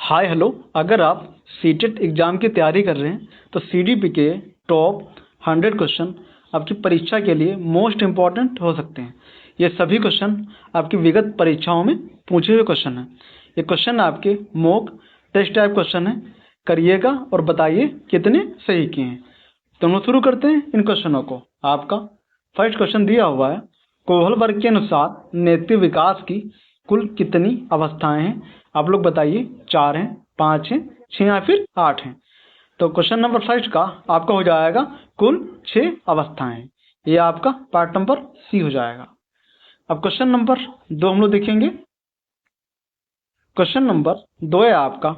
Hi hello. अगर आप CTET exam की तैयारी कर रहे हैं तो सीडीपी के टॉप 100 क्वेश्चन आपकी परीक्षा के लिए मोस्ट इम्पॉर्टेंट हो सकते हैं। ये सभी क्वेश्चन आपकी विगत परीक्षाओं में पूछे हुए क्वेश्चन हैं। ये क्वेश्चन आपके मॉक टेस्ट टाइप क्वेश्चन हैं। करिएगा और बताइए कितने सही किए हैं। तो हम शुरू करते हैं इन क्वेश्चनों को। आपका फर्स्ट क्वेश्चन दिया हुआ है, कोहल वर्ग के अनुसार नैतिक विकास की कुल कितनी अवस्थाएं हैं? आप लोग बताइए, 4 हैं, 5 हैं, 6 या फिर 8 हैं। तो क्वेश्चन नंबर फर्स्ट का आपका हो जाएगा कुल 6 अवस्थाएं हैं। ये आपका पार्ट नंबर सी हो जाएगा। अब क्वेश्चन नंबर 2 हम लोग देखेंगे। क्वेश्चन नंबर 2 है आपका,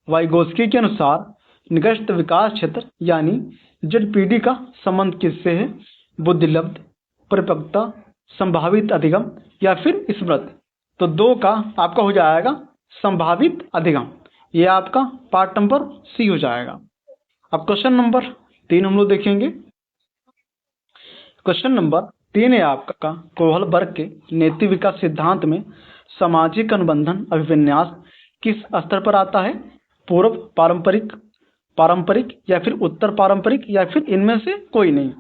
वाइगोस्की के अनुसार निकृष्ट विकास क्षेत्र यानी जेडपीडी का संबंध किससे है? बुद्धिलब्ध, परिपक्वता, संभावित अधिगम या फिर स्मृति। तो 2 का आपका हो जाएगा संभावित अधिगम। ये आपका पार्ट नंबर सी हो जाएगा। अब क्वेश्चन नंबर 3 हम लोग देखेंगे। क्वेश्चन नंबर 3 है आपका, कोहल वर्ग के नैतिक विकास सिद्धांत में सामाजिक अनुबंधन अभिविन्यास किस स्तर पर आता है? पूर्व पारंपरिक, पारंपरिक या फिर उत्तर पारंपरिक या फिर इनमें से कोई नहीं।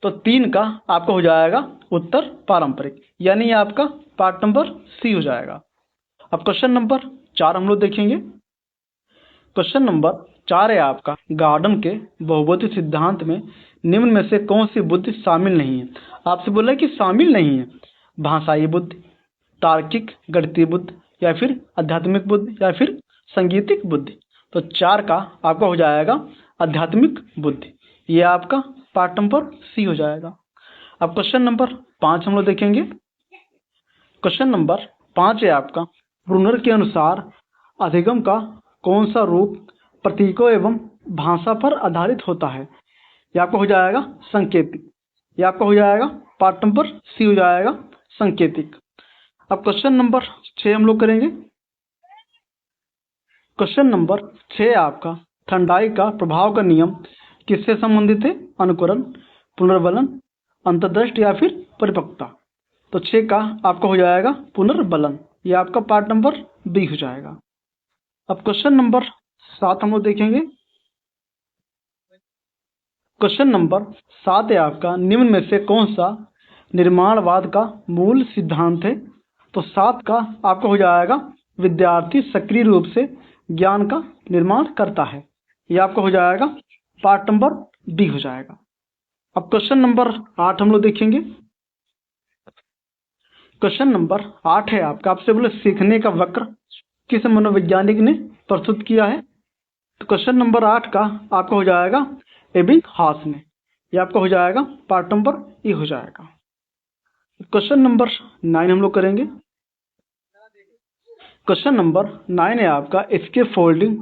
तो 3 का आपका हो जाएगा उत्तर पारंपरिक, यानी आपका पार्ट नंबर सी हो जाएगा। अब क्वेश्चन नंबर 4 हम लोग देखेंगे। क्वेश्चन नंबर 4 है आपका, गार्डन के बहुबुद्धि सिद्धांत में निम्न में से कौन सी बुद्धि शामिल नहीं है? आपसे बोला कि शामिल नहीं है। भाषाई बुद्धि, तार्किक गणितीय बुद्धि या फिर आध्यात्मिक बुद्धि या फिर संगीतिक बुद्धि। तो 4 का आपका हो जाएगा आध्यात्मिक बुद्धि। ये आपका पार्ट नंबर सी हो जाएगा। अब क्वेश्चन नंबर 5 हम लोग देखेंगे। क्वेश्चन नंबर 5 है आपका, ब्रूनर के अनुसार अधिगम का कौन सा रूप प्रतीकों एवं भाषा पर आधारित होता है? ये आपका हो जाएगा संकेतिक। ये आपका हो जाएगा पार्ट नंबर सी हो जाएगा संकेतिक। अब क्वेश्चन नंबर 6 हम लोग करेंगे। क्वेश्चन नंबर 6 आपका, ठंडाई का प्रभाव का नियम किससे संबंधित है? अनुकरण, पुनर्बलन, अंतर्दृष्टि या फिर परिपक्वता। तो 6 का आपका हो जाएगा पुनर्बलन। ये आपका पार्ट नंबर बी हो जाएगा। अब क्वेश्चन नंबर 7 हम लोग देखेंगे। क्वेश्चन नंबर 7 है आपका, निम्न में से कौन सा निर्माणवाद का मूल सिद्धांत है? तो 7 का आपका हो जाएगा, विद्यार्थी सक्रिय रूप से ज्ञान का निर्माण करता है। ये आपका हो जाएगा पार्ट नंबर बी हो जाएगा। अब क्वेश्चन नंबर 8 हम लोग देखेंगे। क्वेश्चन नंबर 8 है आपका, आपसे बोले सीखने का वक्र किस मनोवैज्ञानिक ने प्रस्तुत किया है? तो क्वेश्चन नंबर 8 का आपका हो जाएगा एबिंगहॉस ने। ये आपका हो जाएगा पार्ट नंबर ए हो जाएगा। क्वेश्चन नंबर 9 हम लोग करेंगे। क्वेश्चन नंबर 9 है आपका, एस्केप फोल्डिंग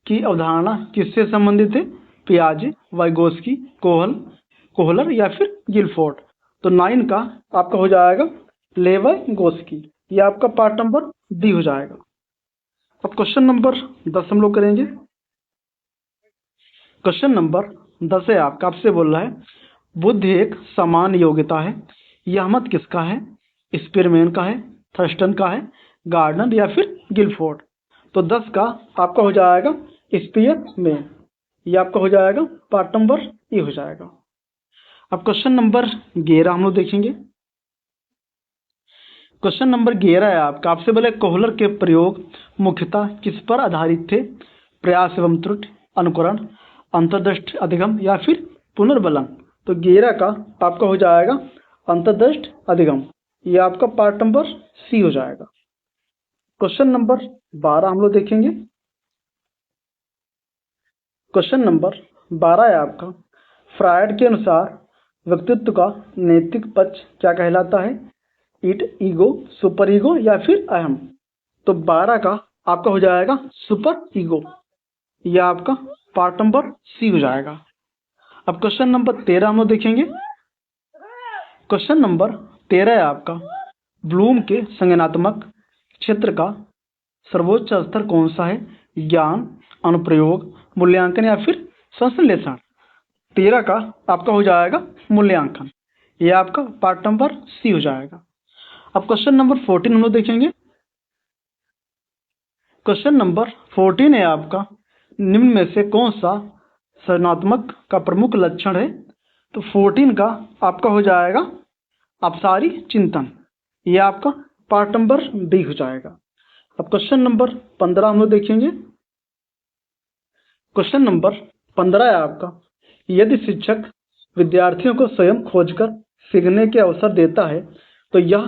की अवधारणा किससे संबंधित है? पियाजे, वाइगोस्की, कोहलर या फिर गिलफोर्ड। तो 9 का आपका हो जाएगा लेवाइगोस्की। ये आपका पार्ट नंबर डी हो जाएगा। अब क्वेश्चन नंबर 10 हम लोग करेंगे। क्वेश्चन नंबर 10 है आपका, आपसे बोल रहा है, बुद्धि एक समान योग्यता है। यह मत किसका है? स्पीरमैन का है, थर्स्टन का है, गार्डनर या फिर गिलफोर्ड। तो 10 का आपका हो जाएगा स्पीरमैन। ये आपका हो जाएगा पार्ट नंबर ए हो जाएगा। अब क्वेश्चन नंबर 11 हम लोग देखेंगे। क्वेश्चन नंबर 11 है आपका, आपसे बोले कोहलर के प्रयोग मुख्यतः किस पर आधारित थे? प्रयास एवं त्रुटि, अनुकरण, अंतर्दृष्टि अधिगम या फिर पुनर्बलन। तो 11 का आपका हो जाएगा अंतर्दृष्टि अधिगम। ये आपका पार्ट नंबर सी हो जाएगा। क्वेश्चन नंबर 12 हम लोग देखेंगे। क्वेश्चन नंबर 12 है आपका, फ्रायड के अनुसार व्यक्तित्व का नैतिक पक्ष क्या कहलाता है? इट, ईगो, सुपर ईगो या फिर अहम। तो 12 का आपका हो जाएगा सुपर ईगो। यह आपका पार्ट नंबर सी हो जाएगा। अब क्वेश्चन नंबर 13 हम लोग देखेंगे। क्वेश्चन नंबर 13 है आपका, ब्लूम के संज्ञानात्मक क्षेत्र का सर्वोच्च स्तर कौन सा है? ज्ञान, अनुप्रयोग, मूल्यांकन या फिर संश्लेषण। 13 का आपका हो जाएगा मूल्यांकन। यह आपका पार्ट नंबर सी हो जाएगा। अब क्वेश्चन नंबर 14 हम लोग देखेंगे। क्वेश्चन नंबर 14 है आपका, निम्न में से कौन सा सृजनात्मक का प्रमुख लक्षण है? तो 14 का आपका हो जाएगा अपसारी चिंतन। ये आपका पार्ट नंबर बी हो जाएगा। अब क्वेश्चन नंबर 15 हम लोग देखेंगे। क्वेश्चन नंबर 15 है आपका, यदि शिक्षक विद्यार्थियों को स्वयं खोजकर सीखने के अवसर देता है तो यह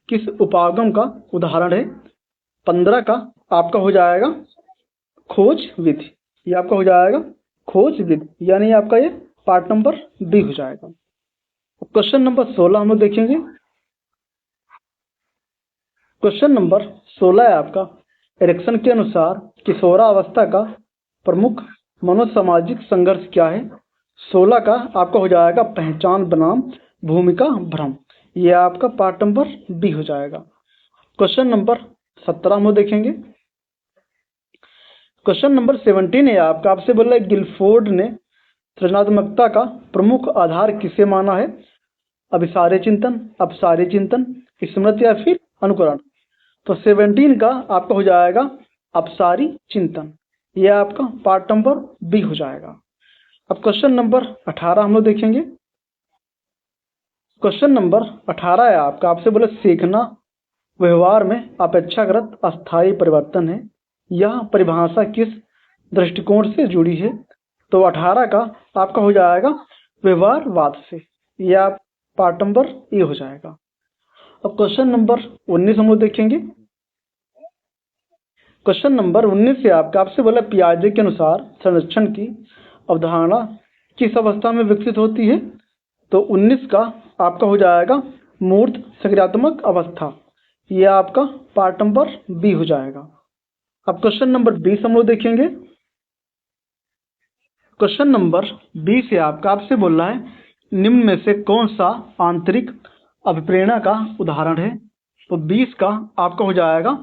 किस उपागम का उदाहरण है? 15 का आपका हो जाएगा खोज विधि। ये आपका हो जाएगा खोज विधि, यानी आपका ये पार्ट नंबर बी हो जाएगा। क्वेश्चन नंबर 16 हम लोग देखेंगे। क्वेश्चन नंबर 16 है आपका, एरिक्सन के अनुसार किशोरावस्था का प्रमुख मनोसामाजिक संघर्ष क्या है? 16 का आपका हो जाएगा पहचान बनाम भूमिका भ्रम। ये आपका पार्ट नंबर बी हो जाएगा। क्वेश्चन नंबर 17 हम लोग देखेंगे। क्वेश्चन नंबर 17 है आपका, आपसे बोला है गिलफोर्ड ने सृजनात्मकता का प्रमुख आधार किसे माना है? अभिसारी चिंतन, अपसारी चिंतन, स्मृति या फिर अनुकरण। तो 17 का आपका हो जाएगा अपसारी चिंतन। यह आपका पार्ट नंबर बी हो जाएगा। अब क्वेश्चन नंबर 18 हम लोग देखेंगे। क्वेश्चन नंबर 18 है आपका, आपसे बोले सीखना व्यवहार में अपेक्षाकृत अस्थायी परिवर्तन है, यह परिभाषा किस दृष्टिकोण से जुड़ी है? तो 18 का आपका हो जाएगा व्यवहारवाद से। यह आप पार्ट नंबर ए हो जाएगा। अब क्वेश्चन नंबर 19 हम लोग देखेंगे। क्वेश्चन नंबर 19 से आपका, आपसे बोला पियाजे के अनुसार संरक्षण की अवधारणा किस अवस्था में विकसित होती है? तो 19 का आपका हो जाएगा मूर्त सक्रियात्मक अवस्था। यह आपका पार्ट नंबर बी हो जाएगा। अब क्वेश्चन नंबर 20 हम लोग देखेंगे। क्वेश्चन नंबर 20 है आपका, आपसे बोल रहा है निम्न में से कौन सा आंतरिक अभिप्रेरणा का उदाहरण है? तो 20 का आपका हो जाएगा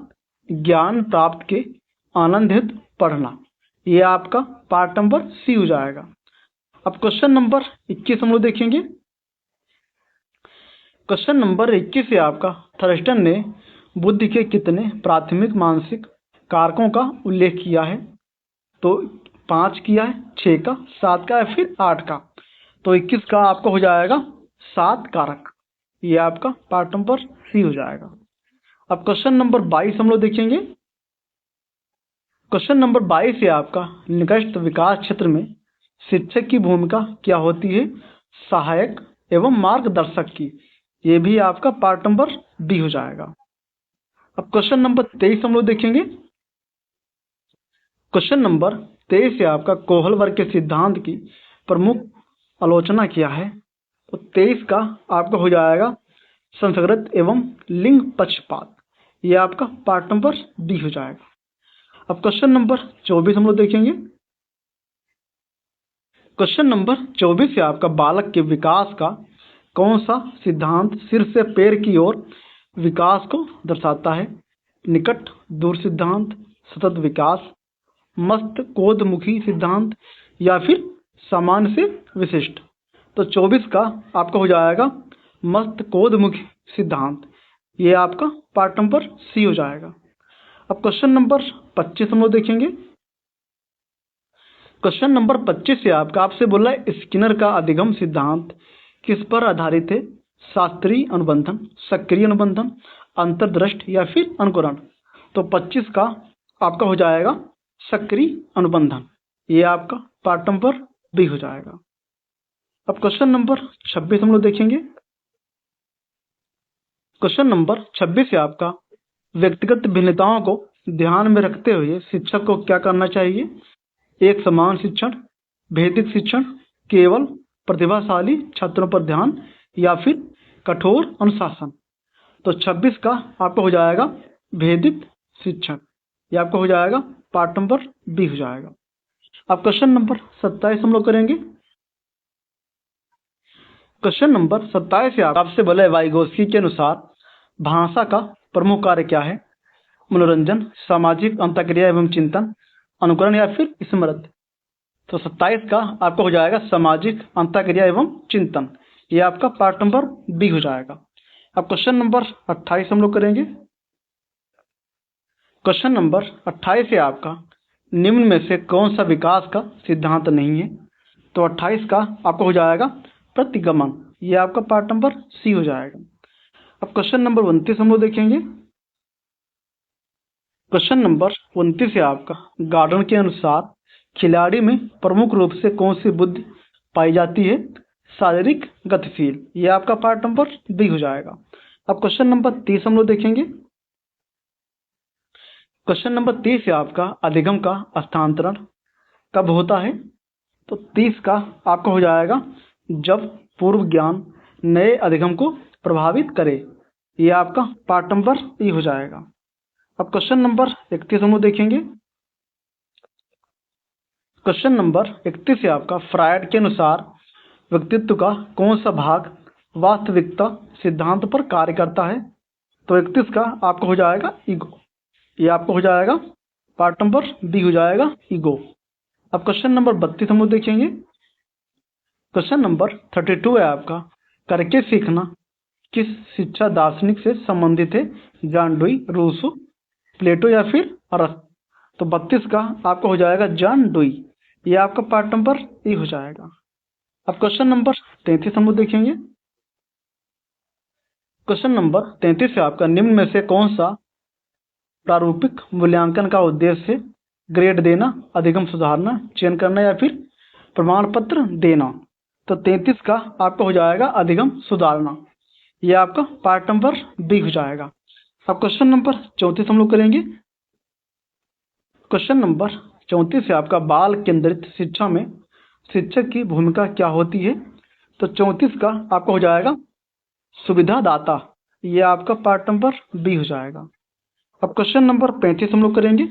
ज्ञान प्राप्त के आनंद हेतु पढ़ना। यह आपका पार्ट नंबर सी हो जाएगा। अब क्वेश्चन नंबर 21 हम लोग देखेंगे। क्वेश्चन नंबर 21 है आपका, थर्स्टन ने बुद्धि के कितने प्राथमिक मानसिक कारकों का उल्लेख किया है? तो 5 किया है, 6 का, 7 का या फिर 8 का। तो 21 का आपका हो जाएगा 7 कारक। ये आपका पार्ट नंबर सी हो जाएगा। अब क्वेश्चन नंबर 22 हम लोग देखेंगे। क्वेश्चन नंबर 22 है आपका, निकृष्ट विकास क्षेत्र में शिक्षक की भूमिका क्या होती है? सहायक एवं मार्गदर्शक की। ये भी आपका पार्ट नंबर बी हो जाएगा। अब क्वेश्चन नंबर 23 हम लोग देखेंगे। क्वेश्चन नंबर 23 है आपका, कोहल वर्ग के सिद्धांत की प्रमुख आलोचना क्या है? तो 23 का आपका हो जाएगा संस्कृत एवं लिंग पक्षपात। यह आपका पार्ट नंबर डी हो जाएगा। अब क्वेश्चन नंबर 24 हम लोग देखेंगे। क्वेश्चन नंबर 24 से आपका, बालक के विकास का कौन सा सिद्धांत सिर से पैर की ओर विकास को दर्शाता है? निकट दूर सिद्धांत, सतत विकास, मस्तकोदमुखी सिद्धांत या फिर सामान्य से विशिष्ट। तो 24 का आपका हो जाएगा मस्तकोदमुखी सिद्धांत। ये आपका पार्ट नंबर सी हो जाएगा। अब क्वेश्चन नंबर 25 हम लोग देखेंगे। क्वेश्चन नंबर 25 से आपका, आपसे बोला है स्किनर का अधिगम सिद्धांत किस पर आधारित है? शास्त्रीय अनुबंधन, सक्रिय अनुबंधन, अंतर्दृष्टि या फिर अनुकरण। तो 25 का आपका हो जाएगा सक्रिय अनुबंधन। ये आपका पार्ट नंबर बी हो जाएगा। अब क्वेश्चन नंबर 26 हम लोग देखेंगे। क्वेश्चन नंबर 26 से आपका, व्यक्तिगत भिन्नताओं को ध्यान में रखते हुए शिक्षक को क्या करना चाहिए? एक समान शिक्षण, भेदिक शिक्षण, केवल प्रतिभाशाली छात्रों पर ध्यान या फिर कठोर अनुशासन। तो 26 का आपका हो जाएगा भेदिक शिक्षण। यह आपका हो जाएगा पार्ट नंबर बी हो जाएगा। अब क्वेश्चन नंबर 27 हम लोग करेंगे। क्वेश्चन नंबर 27 से आपसे बोले वाइगोस्की के अनुसार भाषा का प्रमुख कार्य क्या है? मनोरंजन, सामाजिक अंतःक्रिया एवं चिंतन, अनुकरण या फिर स्मृति। तो 27 का आपका हो जाएगा सामाजिक अंतःक्रिया एवं चिंतन। ये आपका पार्ट नंबर बी हो जाएगा। अब क्वेश्चन नंबर 28 हम लोग करेंगे। क्वेश्चन नंबर 28 है आपका, निम्न में से कौन सा विकास का सिद्धांत नहीं है? तो 28 का आपका हो जाएगा प्रतिगमन। ये आपका पार्ट नंबर सी हो जाएगा। अब क्वेश्चन नंबर 29 हम लोग देखेंगे। क्वेश्चन नंबर 29 है आपका, गार्डन के अनुसार खिलाड़ी में प्रमुख रूप से कौन सी बुद्धि पाई जाती है? शारीरिक गतिशील। ये आपका पार्ट नंबर बी हो जाएगा। अब क्वेश्चन नंबर 30 हम लोग देखेंगे। क्वेश्चन नंबर 30 है आपका, अधिगम का स्थानांतरण कब होता है? तो 30 का आपका हो जाएगा जब पूर्व ज्ञान नए अधिगम को प्रभावित करे। ये आपका पार्ट नंबर ई हो जाएगा। अब क्वेश्चन नंबर 31 हम लोग देखेंगे। क्वेश्चन नंबर 31 है आपका, फ्रायड के अनुसार व्यक्तित्व का कौन सा भाग वास्तविकता सिद्धांत पर कार्य करता है? तो 31 का आपका हो जाएगा ईगो। ये आपको हो जाएगा पार्ट नंबर बी हो जाएगा ईगो। अब क्वेश्चन नंबर 32 हम लोग देखेंगे। क्वेश्चन नंबर 32 है आपका, करके सीखना किस शिक्षा दार्शनिक से संबंधित है? जॉन डुई, रूसो, प्लेटो या फिर अरस्तु? तो 32 का आपका हो जाएगा जॉन डुई। ये आपका पार्ट नंबर ई हो जाएगा। अब क्वेश्चन नंबर 33 हम लोग देखेंगे। क्वेश्चन नंबर 33 है आपका, निम्न में से कौन सा प्रारूपिक मूल्यांकन का उद्देश्य है? ग्रेड देना, अधिगम सुधारना, चयन करना या फिर प्रमाण पत्र देना? तो 33 का आपका हो जाएगा अधिगम सुधारना। ये आपका पार्ट नंबर बी हो जाएगा। अब क्वेश्चन नंबर 34 हम लोग करेंगे। क्वेश्चन नंबर 34 है आपका, बाल केंद्रित शिक्षा में शिक्षक की भूमिका क्या होती है? तो 34 का आपका हो जाएगा सुविधादाता। ये आपका पार्ट नंबर बी हो जाएगा। अब क्वेश्चन नंबर 35 हम लोग करेंगे।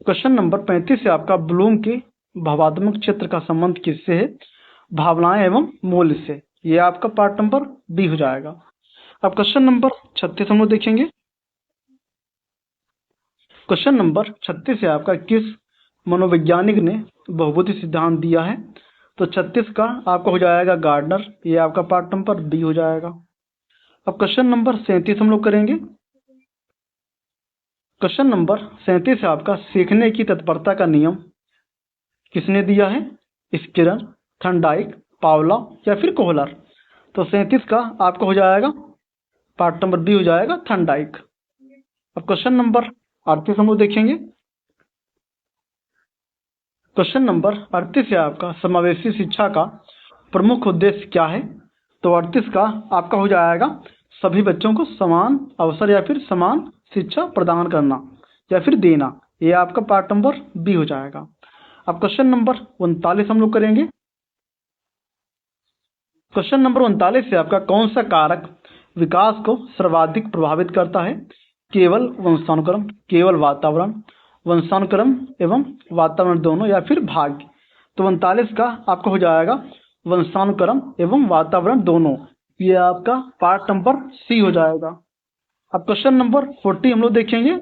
क्वेश्चन नंबर 35 है आपका, ब्लूम के भावात्मक क्षेत्र का संबंध किससे है? भावनाएं एवं मूल्य से। ये आपका पार्ट नंबर बी हो जाएगा। अब क्वेश्चन नंबर 36 हम लोग देखेंगे। क्वेश्चन नंबर 36 है आपका, किस मनोवैज्ञानिक ने बहुबुद्धि सिद्धांत दिया है? तो 36 का आपका हो जाएगा गार्डनर। ये आपका पार्ट नंबर बी हो जाएगा। अब क्वेश्चन नंबर 37 हम लोग करेंगे। क्वेश्चन नंबर 37 है आपका, सीखने की तत्परता का नियम किसने दिया है? स्किनर, थर्नडाइक, पावला या फिर कोहलर? तो 37 का आपका हो जाएगा पार्ट नंबर बी हो जाएगा थर्नडाइक। अब क्वेश्चन नंबर 38 हम लोग देखेंगे। क्वेश्चन नंबर 38 है आपका, समावेशी शिक्षा का प्रमुख उद्देश्य क्या है? तो 38 का आपका हो जाएगा सभी बच्चों को समान अवसर या फिर समान शिक्षा प्रदान करना या फिर देना। ये आपका पार्ट नंबर बी हो जाएगा। अब क्वेश्चन नंबर 39 हम लोग करेंगे। क्वेश्चन नंबर 39 से आपका, कौन सा कारक विकास को सर्वाधिक प्रभावित करता है? केवल वंशानुक्रम, केवल वातावरण, वंशानुक्रम एवं वातावरण दोनों या फिर भाग्य? तो 39 का आपका हो जाएगा वंशानुक्रम एवं वातावरण दोनों। ये आपका पार्ट नंबर सी हो जाएगा। अब क्वेश्चन नंबर 40 हम लोग देखेंगे।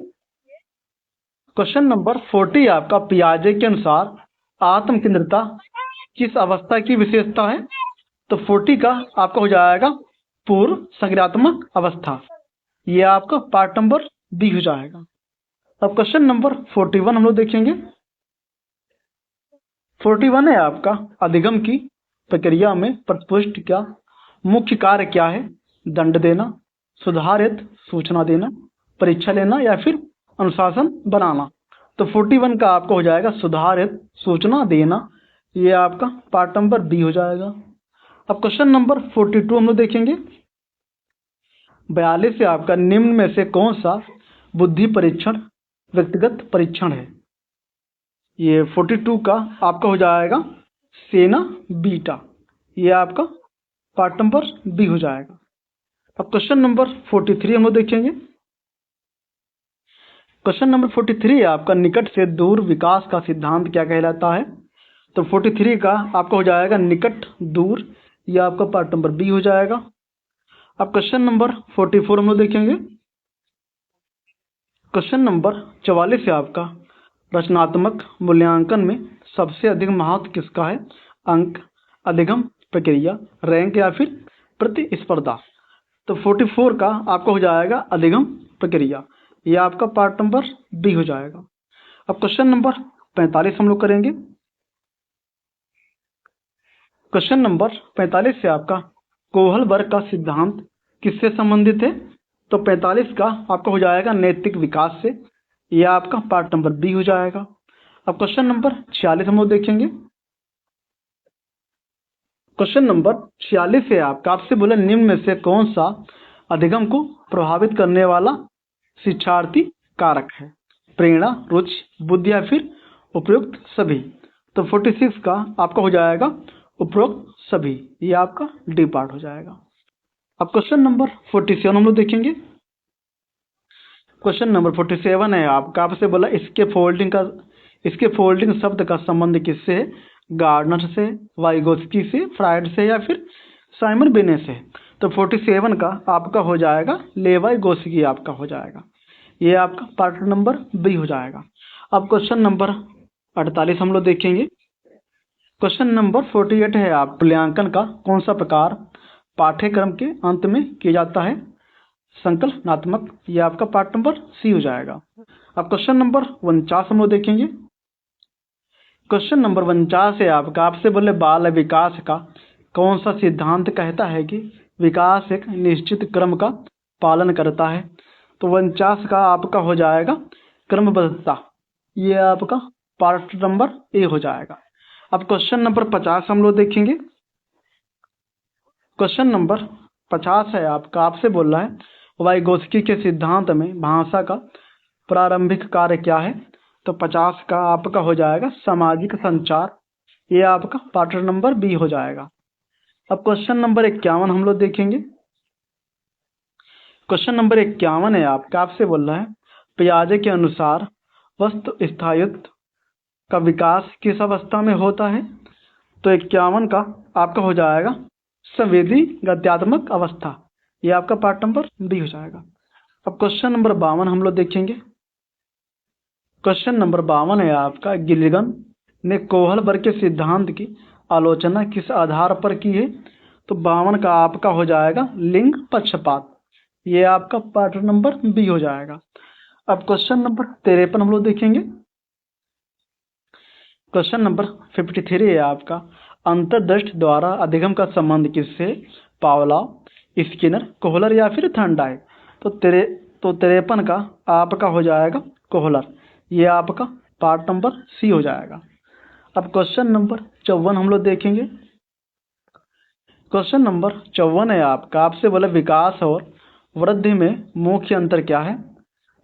क्वेश्चन नंबर 40 आपका, पियाजे के अनुसार आत्म केंद्रिता किस अवस्था की विशेषता है? तो 40 का आपका हो जाएगा पूर्व संज्ञानात्मक अवस्था। ये आपका पार्ट नंबर बी हो जाएगा। अब क्वेश्चन नंबर 41 हम लोग देखेंगे। 41 है आपका, अधिगम की प्रक्रिया में प्रतिपुष्टि का मुख्य कार्य क्या है? दंड देना, सुधारित सूचना देना, परीक्षा लेना या फिर अनुशासन बनाना? तो 41 का आपका हो जाएगा सुधारित सूचना देना। ये आपका पार्ट नंबर बी हो जाएगा। अब क्वेश्चन नंबर 42 हम लोग देखेंगे। 42 से आपका, निम्न में से कौन सा बुद्धि परीक्षण व्यक्तिगत परीक्षण है? ये 42 का आपका हो जाएगा सेना बीटा। ये आपका पार्ट नंबर बी हो जाएगा। अब क्वेश्चन नंबर 43 हम लोग देखेंगे। क्वेश्चन नंबर 43 है आपका, निकट से दूर विकास का सिद्धांत क्या कहलाता है? तो 43 का आपका हो जाएगा निकट दूर। ये आपका पार्ट नंबर बी हो जाएगा। अब क्वेश्चन नंबर 44 हम लोग देखेंगे। क्वेश्चन नंबर 44 है आपका, रचनात्मक मूल्यांकन में सबसे अधिक महत्व किसका है? अंक, अधिगम प्रक्रिया, रैंक या फिर प्रतिस्पर्धा? तो 44 का आपका हो जाएगा अधिगम प्रक्रिया। ये आपका पार्ट नंबर बी हो जाएगा। अब क्वेश्चन नंबर 45 हम लोग करेंगे। क्वेश्चन नंबर 45 से आपका कोहल वर्ग का सिद्धांत किससे संबंधित है? तो 45 का आपका हो जाएगा नैतिक विकास से। यह आपका पार्ट नंबर बी हो जाएगा। अब क्वेश्चन नंबर 46 हम लोग देखेंगे। क्वेश्चन नंबर 46 है आपसे बोला निम्न में से कौन सा अधिगम को प्रभावित करने वाला शिक्षार्थी कारक है? प्रेरणा, रुचि, बुद्धि या फिर उपयुक्त सभी। तो 46 का आपका हो जाएगा उपरोक्त सभी। ये आपका डी पार्ट हो जाएगा। अब क्वेश्चन नंबर 47 हम लोग देखेंगे। क्वेश्चन नंबर 47 है आपसे बोला इसके फोल्डिंग शब्द का संबंध किससे है? गार्डनर से, वाइगोत्स्की से, फ्रायड से या फिर साइमन बिनेट से। तो 47 का आपका हो जाएगा लेवाइगोत्स्की आपका हो जाएगा। ये आपका पार्ट नंबर बी हो जाएगा। अब क्वेश्चन नंबर 48 हम लोग देखेंगे। क्वेश्चन नंबर 48 है मूल्यांकन का कौन सा प्रकार पाठ्यक्रम के अंत में किया जाता है? संकलनात्मक। ये आपका पार्ट नंबर सी हो जाएगा। अब क्वेश्चन नंबर 49 हम लोग देखेंगे। क्वेश्चन नंबर 49 है आपसे बोले बाल विकास का कौन सा सिद्धांत कहता है कि विकास एक निश्चित क्रम का पालन करता है? तो 49 का आपका हो जाएगा क्रमबद्धता। ये आपका पार्ट नंबर ए हो जाएगा। अब क्वेश्चन नंबर 50 हम लोग देखेंगे। क्वेश्चन नंबर 50 है आपसे बोल रहा है वाइगोत्स्की के सिद्धांत में भाषा का प्रारंभिक कार्य क्या है? तो 50 का आपका हो जाएगा सामाजिक संचार। ये आपका पार्ट नंबर बी हो जाएगा। अब क्वेश्चन नंबर 51 हम लोग देखेंगे। क्वेश्चन नंबर 51 है आपसे बोल रहा है पियाजे के अनुसार वस्तु स्थायित्व का विकास किस अवस्था में होता है? तो 51 का आपका हो जाएगा संवेदी गत्यात्मक अवस्था। ये आपका पार्ट नंबर बी हो जाएगा। अब क्वेश्चन नंबर 52 हम लोग देखेंगे। क्वेश्चन नंबर 52 है आपका गिलिगन ने कोहल वर्ग के सिद्धांत की आलोचना किस आधार पर की है? तो 52 का आपका हो जाएगा लिंग पक्षपात। ये आपका पार्ट नंबर बी हो जाएगा। अब क्वेश्चन नंबर 53 हम लोग देखेंगे। क्वेश्चन नंबर 53 है आपका अंतर्दृष्टि द्वारा अधिगम का संबंध किससे? पावलोव, स्किनर, कोहलर या फिर थॉर्नडाइक। तो 53 का आपका हो जाएगा कोहलर। ये आपका पार्ट नंबर सी हो जाएगा। अब क्वेश्चन नंबर 54 हम लोग देखेंगे। क्वेश्चन नंबर 54 है आपसे बोला विकास और वृद्धि में मुख्य अंतर क्या है?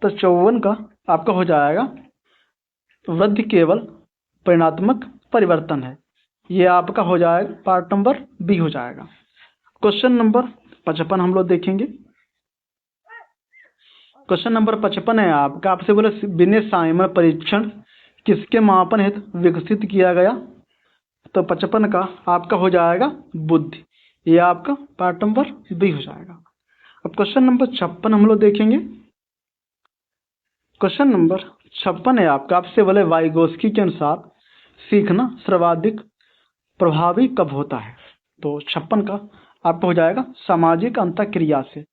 तो 54 का आपका हो जाएगा वृद्धि केवल परिणात्मक परिवर्तन है। ये आपका हो जाएगा पार्ट नंबर बी हो जाएगा। क्वेश्चन नंबर 55 हम लोग देखेंगे। क्वेश्चन नंबर 55 है आपसे बोला बिनेट साइमन परीक्षण किसके मापन हेतु विकसित किया गया? तो 55 का आपका हो जाएगा बुद्धि। ये आपका पार्ट नंबर बी हो जाएगा। अब क्वेश्चन नंबर 56 हम लोग देखेंगे। क्वेश्चन नंबर 56 है आपसे बोले वाइगोत्स्की के अनुसार सीखना सर्वाधिक प्रभावी कब होता है? तो 56 का आपका हो जाएगा सामाजिक अंतःक्रिया से।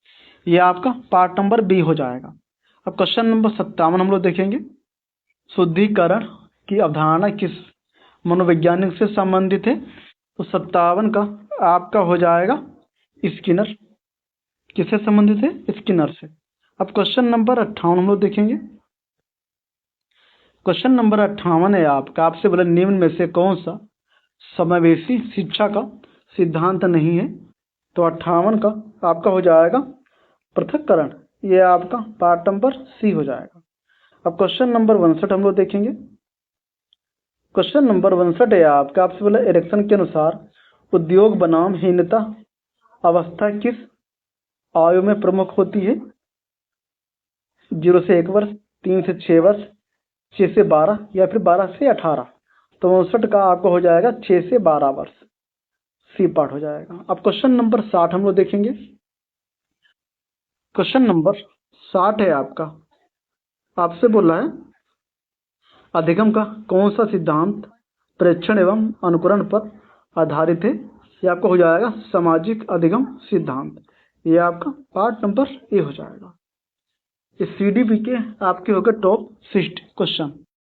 ये आपका पार्ट नंबर बी हो जाएगा। अब क्वेश्चन नंबर 57 हम लोग देखेंगे। शुद्धिकरण की अवधारणा किस मनोवैज्ञानिक से संबंधित है? तो 57 का आपका हो जाएगा स्किनर। किससे संबंधित है? स्किनर से। अब क्वेश्चन नंबर 58 हम लोग देखेंगे। क्वेश्चन नंबर 58 है आपसे बोला निम्न में से कौन सा समावेशी शिक्षा का सिद्धांत नहीं है? तो 58 का आपका हो जाएगा पृथक्करण। ये आपका पार्ट नंबर सी हो जाएगा। अब क्वेश्चन नंबर 62 हम लोग देखेंगे। क्वेश्चन नंबर 62 है आपसे बोला एरिक्सन के अनुसार उद्योग बनाम हीनता अवस्था किस आयु में प्रमुख होती है? 0 से 1 वर्ष, 3 से 6 वर्ष, 6 से 12 या फिर 12 से 18। तो 62 का आपको हो जाएगा 6 से 12 वर्ष। सी पार्ट हो जाएगा। अब क्वेश्चन नंबर 60 हम लोग देखेंगे। क्वेश्चन नंबर 60 है आपसे बोला है अधिगम का कौन सा सिद्धांत प्रेक्षण एवं अनुकरण पर आधारित है? ये आपको हो जाएगा सामाजिक अधिगम सिद्धांत। ये आपका पार्ट नंबर ए हो जाएगा। इस CDP के आपके हो गए टॉप 60 क्वेश्चन।